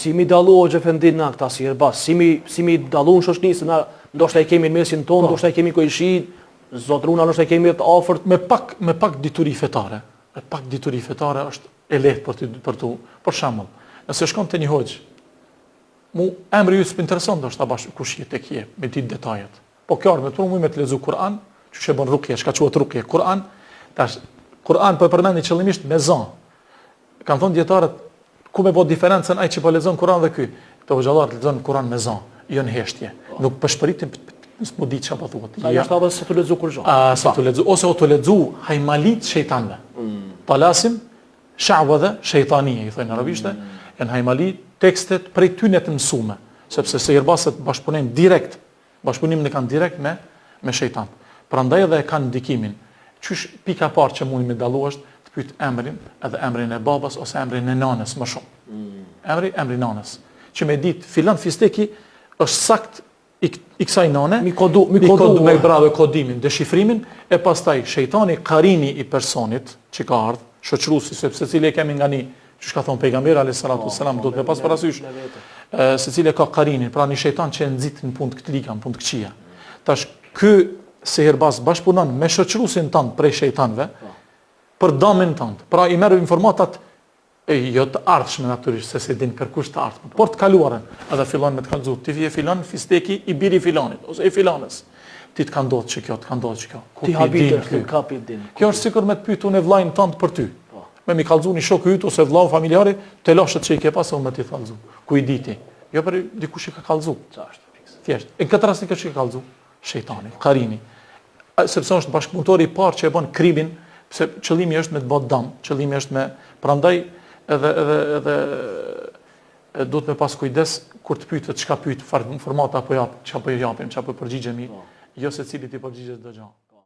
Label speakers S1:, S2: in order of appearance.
S1: si mi dallu o Xhefendin na këta si Erbas, si mi dallu në shoqënisë na ndoshta i kemi në mesin tonë, ndoshta i kemi koishi, zotruna ndoshta i kemi të afërt
S2: me pak dituri fetare. Me pak dituri fetare është e lehtë për shembull. Nëse shkon te një hoxh, mu emri ju s'intereson ndoshta bashkë kush je tek je, me ditë detajet. Po kjo me turmë me të lexu Kur'an, çu e bën rukje, çka quhet rukje, Kur'an, tash Kur'an po e përmendni qëllimisht me zon. Kan thonë dietarët ku me bë diferencën ai që po lexon Kur'an dhe ky. Këto xhallar lexon Kur'an me zon, jo në heshtje. Nuk përshpëritin s'po di çfarë po thuhet.
S1: Ja është se tu lexu kur gjë.
S2: Sa tu lexu ose tu lexu hajmalit shejtanëve. Talasim sha'wadha shejtanie, i thonë arabisht, janë hajmalit tekstet prej tyne të mësuame, sepse seherbasët bashkëpunojnë direkt, bashkëpunimin e kanë direkt me shejtan. Prandaj edhe e kanë ndikimin. Qysh pika e parë që mundi me dallu është të pyet emrin, edhe emrin e babas ose emrin e nanës më shumë. Emri nanës. Që me ditë filan fisteki është sakt i kësaj nane, mi kodu me brave kodimin, deshifrimin, e pastaj shejtani qarini i personit që ka ardhur, shoqëruesi, sepse secili e kemi nga një, që ka thonë pejgamberi alayhis salatu wassalam, do të me pas parasysh, secili ka qarinin, pra një shejtan që e nxit në punë të këtlika, në punë të këqija. Tash ky seherbaz bashkëpunon me shoqëruesin tënd prej shejtanëve për dëmin tënd. Pra i merr informatat jo të ardhshme natyrisht, se se din kërkush të ardhshme, por të kaluarën, edhe fillon me të kallëzu. Ti vje filan fisteki i biri filanit ose i filanës. Ti të ka ndodhur që kjo, të ka ndodhur që kjo.
S1: Ti habitë të kapi din.
S2: Kjo është sikur me të pyet unë vllajin tënd për ty. Me mi kallëzu një shoku yt ose vllau familjari, te lashët që i ke pas unë me ti kallëzu. Ku i diti? Jo për dikush i ka kallëzu. Thjesht. Në këtë rast që i ka kallëzu shejtani, qarini. Sepse është bashkëpunëtori i parë që e bën krimin, pse qëllimi është me të bë dëm, qëllimi është me prandaj edhe duhet me pas kujdes kur të pyetet çka pyet, formata apo jap, çapo japim, çapo përgjigjemi, jo secili ti përgjigjet çdo gjë.